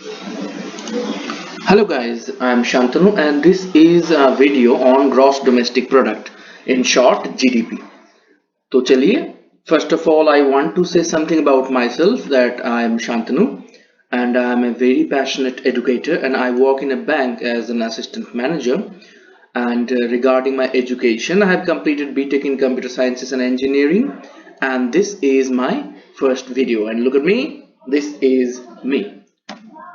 Hello guys, I am Shantanu and this is a video on gross domestic product, in short GDP. तो चलिए, first of all I want to say something about myself that I am Shantanu and I am a very passionate educator and I work in a bank as an assistant manager. And regarding my education, I have completed BTech in computer sciences and engineering, and this is my first video. And look at me, this is me.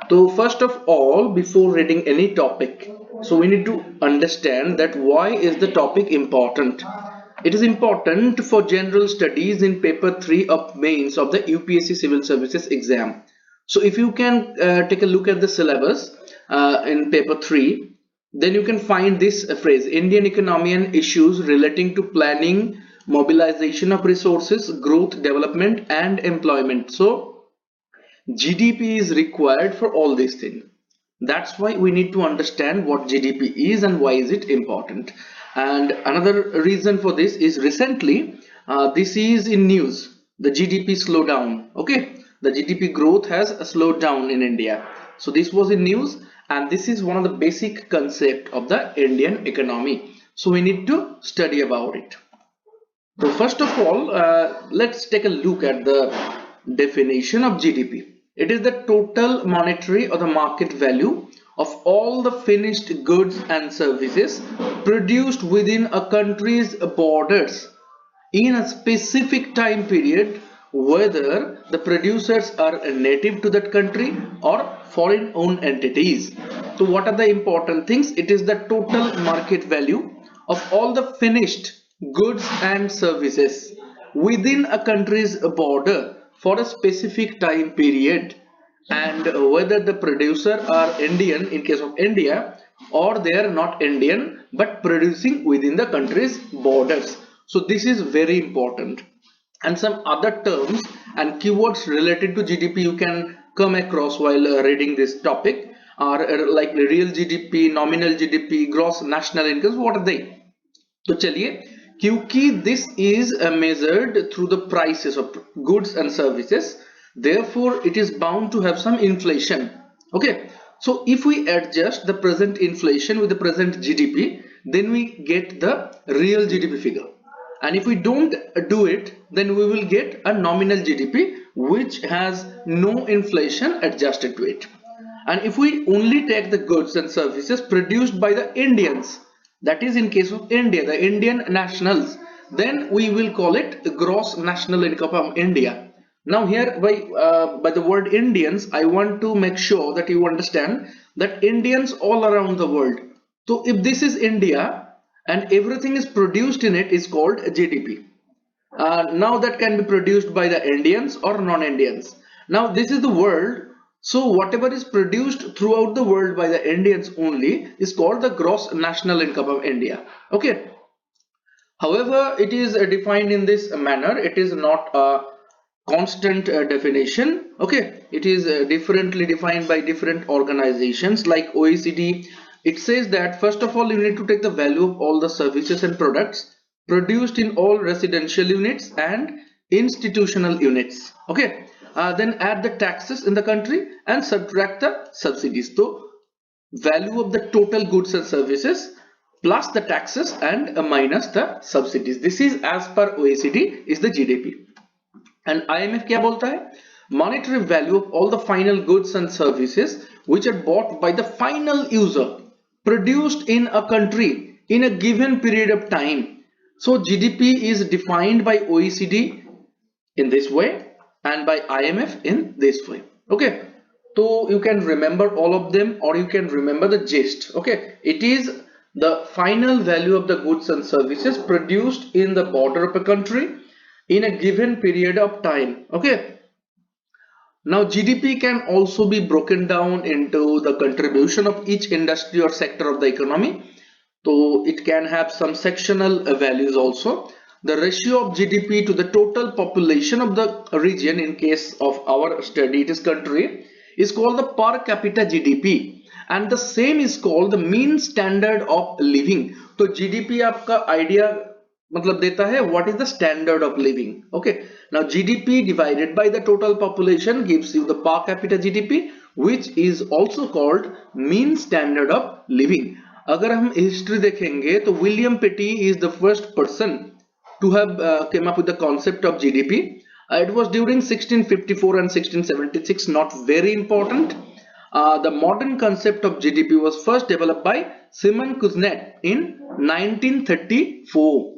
So first of all, before reading any topic, so we need to understand that why is the topic important. It is important for general studies in paper 3 of mains of the UPSC Civil Services exam. So if you can take a look at the syllabus in paper 3, then you can find this phrase: Indian economy and issues relating to planning, mobilization of resources, growth, development and employment. So GDP is required for all these things. That's why we need to understand what GDP is and why is it important. And another reason for this is recently, this is in news, the GDP slowdown. Okay, the GDP growth has slowed down in India. So this was in news, and this is one of the basic concept of the Indian economy. So we need to study about it. So first of all, let's take a look at the definition of GDP. It is the total monetary or the market value of all the finished goods and services produced within a country's borders in a specific time period, whether the producers are native to that country or foreign owned entities. So what are the important things? It is the total market value of all the finished goods and services within a country's border for a specific time period, and whether the producer are Indian in case of India, or they are not Indian but producing within the country's borders. So this is very important. And some other terms and keywords related to GDP you can come across while reading this topic are like real GDP, nominal GDP, gross national income. What are they? तो चलिए, क्योंकि this is measured through the prices of goods and services, therefore it is bound to have some inflation. Okay, so if we adjust the present inflation with the present GDP, then we get the real GDP figure, and if we don't do it, then we will get a nominal GDP which has no inflation adjusted to it. And if we only take the goods and services produced by the Indians, that is in case of India, the Indian nationals, then we will call it the gross national income of India. Now here by the word Indians, I want to make sure that you understand that Indians all around the world. So if this is India and everything is produced in it is called GDP. Now that can be produced by the Indians or non-Indians. Now this is the world. So whatever is produced throughout the world by the Indians only is called the gross national income of India. Okay. However, it is defined in this manner. It is not a constant definition. Okay. It is differently defined by different organizations like OECD. It says that first of all you need to take the value of all the services and products produced in all residential units and institutional units. Okay, then add the taxes in the country and subtract the subsidies. So value of the total goods and services plus the taxes and minus the subsidies. This is as per OECD is the GDP. And IMF क्या बोलता है? Monetary value of all the final goods and services which are bought by the final user produced in a country in a given period of time. So GDP is defined by OECD in this way and by IMF in this way. Okay, so you can remember all of them or you can remember the gist. Okay, it is the final value of the goods and services produced in the border of a country in a given period of time. Okay, now GDP can also be broken down into the contribution of each industry or sector of the economy. So it can have some sectional values also. The ratio of GDP to the total population of the region in case of our study, it is country, is called the per capita GDP, and the same is called the mean standard of living. तो GDP आपका idea मतलब देता है what is the standard of living. Okay, now GDP divided by the total population gives you the per capita GDP, which is also called mean standard of living. अगर हम history देखेंगे तो William पेटी is the first person to have came up with the concept of GDP. It was during 1654 and 1676, not very important. The modern concept of GDP was first developed by Simon Kuznets in 1934.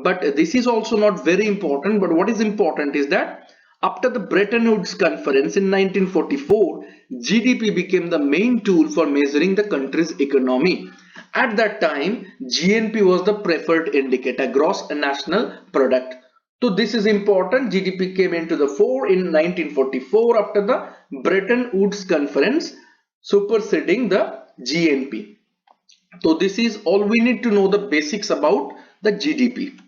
But this is also not very important. But what is important is that after the Bretton Woods Conference in 1944, GDP became the main tool for measuring the country's economy. At that time, GNP was the preferred indicator, gross national product. So this is important. GDP came into the fore in 1944 after the Bretton Woods Conference, superseding the GNP. So this is all we need to know, the basics about the GDP.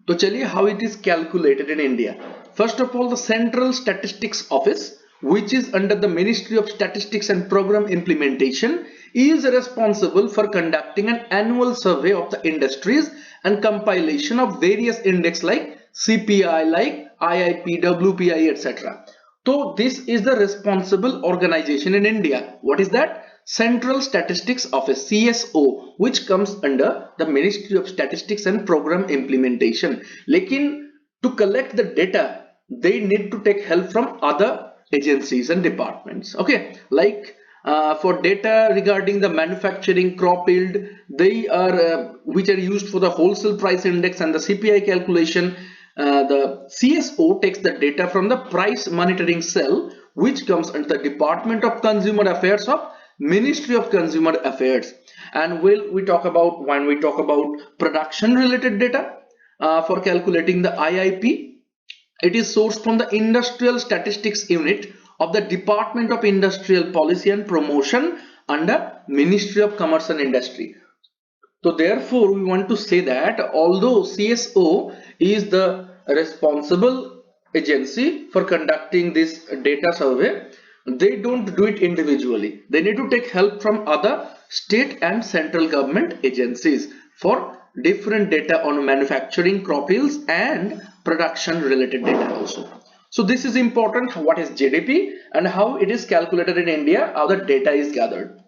तो चलिए how it is calculated in India. First of all, the Central Statistics Office, which is under the Ministry of Statistics and Program Implementation, is responsible for conducting an annual survey of the industries and compilation of various index like CPI, like IIP, WPI, etc. So this is the responsible organization in India. What is that? Central Statistics Office, CSO, which comes under the Ministry of Statistics and Program Implementation. Lekin to collect the data, they need to take help from other agencies and departments. Okay, like for data regarding the manufacturing, crop yield, they are which are used for the wholesale price index and the CPI calculation. The CSO takes the data from the price monitoring cell, which comes under the Department of Consumer Affairs of Ministry of Consumer Affairs. And when we talk about production related data for calculating the IIP, it is sourced from the Industrial Statistics Unit of the Department of Industrial Policy and Promotion under Ministry of Commerce and Industry. So therefore we want to say that although CSO is the responsible agency for conducting this data survey, they don't do it individually. They need to take help from other state and central government agencies for different data on manufacturing, crop yields and production related data also. So this is important, what is GDP and how it is calculated in India, how the data is gathered.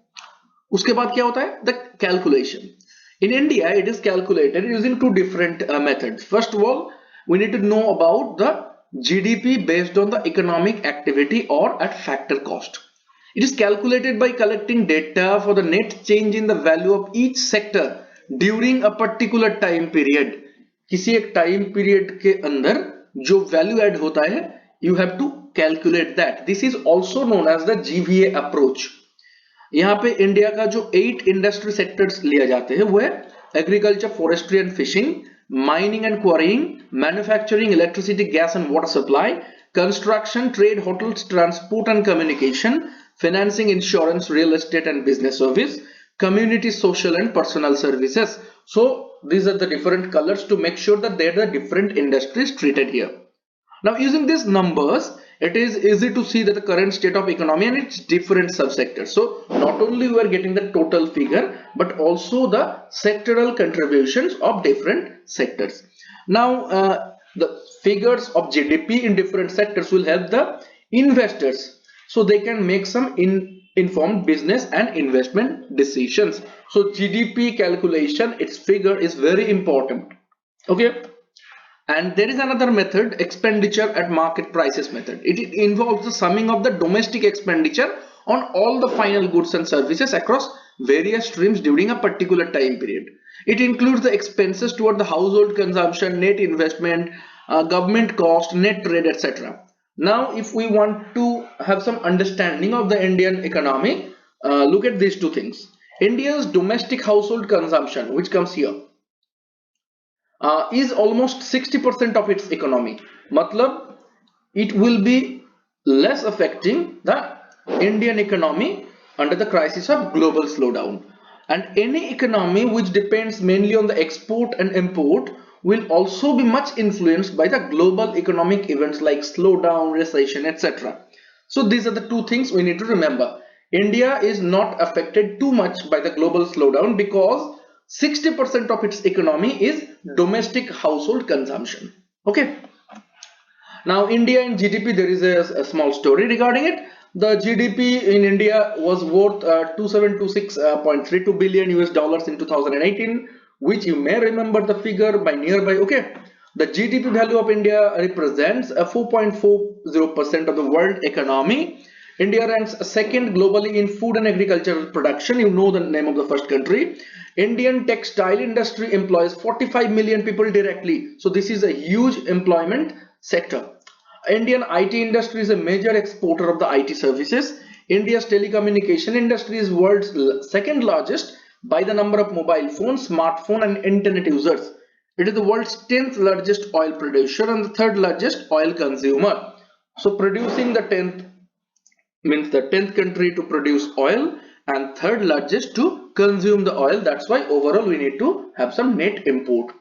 उसके बाद क्या होता है? The calculation. In India, it is calculated using two different methods. First of all, we need to know about the GDP based on the economic activity or at factor cost. It is calculated by collecting data for the net change in the value of each sector during a particular time period. किसी एक time period के अंदर जो value add होता है, you have to calculate that. This is also known as the GVA approach. यहाँ पे India का जो 8 इंडस्ट्री सेक्टर्स लिया जाते हैं वो है agriculture, forestry and fishing, mining and quarrying, manufacturing, electricity, gas and water supply, construction, trade, hotels, transport and communication, financing, insurance, real estate and business service, community, social and personal services. So these are the different colors to make sure that there are different industries treated here. Now using these numbers, it is easy to see that the current state of economy and its different subsectors. So not only we are getting the total figure, but also the sectoral contributions of different sectors. Now the figures of GDP in different sectors will help the investors so they can make some informed business and investment decisions. So GDP calculation, its figure is very important. Okay. And there is another method, expenditure at market prices method. It involves the summing of the domestic expenditure on all the final goods and services across various streams during a particular time period. It includes the expenses toward the household consumption, net investment, government cost, net trade, etc. Now if we want to have some understanding of the Indian economy, look at these two things. India's domestic household consumption, which comes here, is almost 60% of its economy. Matlab, it will be less affecting the Indian economy under the crisis of global slowdown. And any economy which depends mainly on the export and import will also be much influenced by the global economic events like slowdown, recession, etc. So these are the two things we need to remember. India is not affected too much by the global slowdown because 60% of its economy is domestic household consumption. Okay. Now India and GDP, there is a small story regarding it. The GDP in India was worth 2726.32 billion US dollars in 2018, which you may remember the figure by nearby. Okay, the GDP value of India represents a 4.40% of the world economy. India ranks second globally in food and agricultural production. You know the name of the first country. Indian textile industry employs 45 million people directly. So this is a huge employment sector. Indian IT industry is a major exporter of the IT services. India's telecommunication industry is world's second largest by the number of mobile phones, smartphone and internet users. It is the world's 10th largest oil producer and the third largest oil consumer. So producing the 10th means the 10th country to produce oil and third largest to consume the oil. That's why overall we need to have some net import.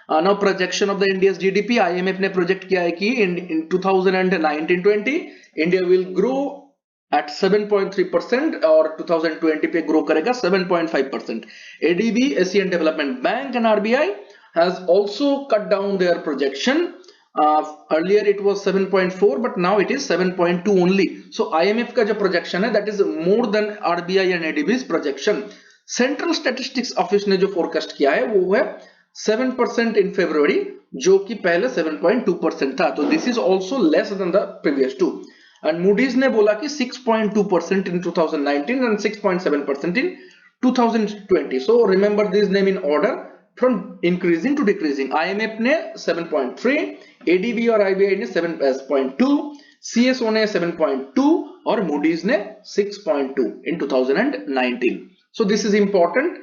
Now projection of the India's GDP, IMF ने project किया है कि in 2019-20 India will grow at 7.3% और 2020 पे grow करेगा 7.5%. ADB, Asian Development Bank and RBI has also cut down their projection. Earlier it was 7.4 but now it is 7.2 only. So IMF का जो projection है that is more than RBI and ADB's projection. Central Statistics Office ने जो forecast किया है वो है 7% in February जो कि पहले 7.2% था. तो this is also less than the previous two. And Moody's ने बोला कि 6.2% in 2019 and 6.7% in 2020. So remember this name in order from increasing to decreasing. IMF ने 7.3, ADB और IBI ने 7.2, CSO ने 7.2 और Moody's ने 6.2 in 2019. So this is important.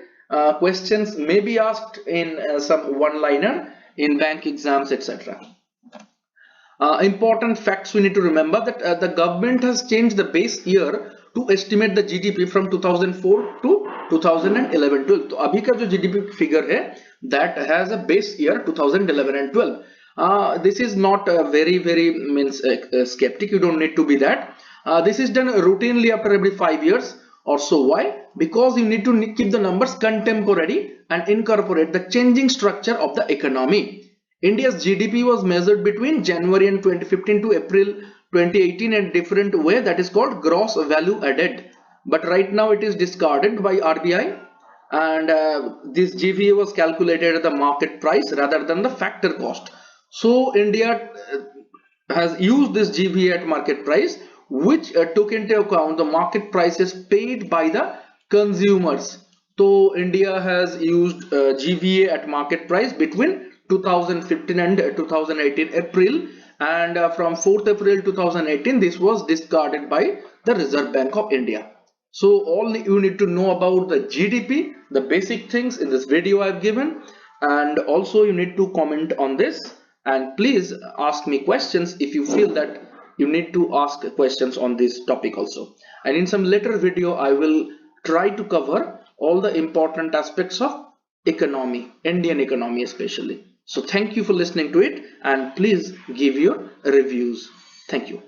Questions may be asked in some one-liner in bank exams, etc. Important facts we need to remember that the government has changed the base year to estimate the GDP from 2004 to 2011-12. तो अभी का जो GDP figure है that has a base year 2011 and 12. This is not very means skeptic. You don't need to be that. This is done routinely after every 5 years or so. Why? Because you need to keep the numbers contemporary and incorporate the changing structure of the economy. India's GDP was measured between January and 2015 to April 2018 in a different way, that is called gross value added. But right now it is discarded by RBI, and this GVA was calculated at the market price rather than the factor cost. So India has used this GVA at market price, which took into account the market prices paid by the consumers. So India has used GVA at market price between 2015 and 2018 April, and from 4th April 2018 this was discarded by the Reserve Bank of India. So all you need to know about the GDP, the basic things in this video I've given, and also you need to comment on this, and please ask me questions if you feel that you need to ask questions on this topic also. And in some later video I will try to cover all the important aspects of economy, Indian economy especially. So thank you for listening to it, and please give your reviews. Thank you.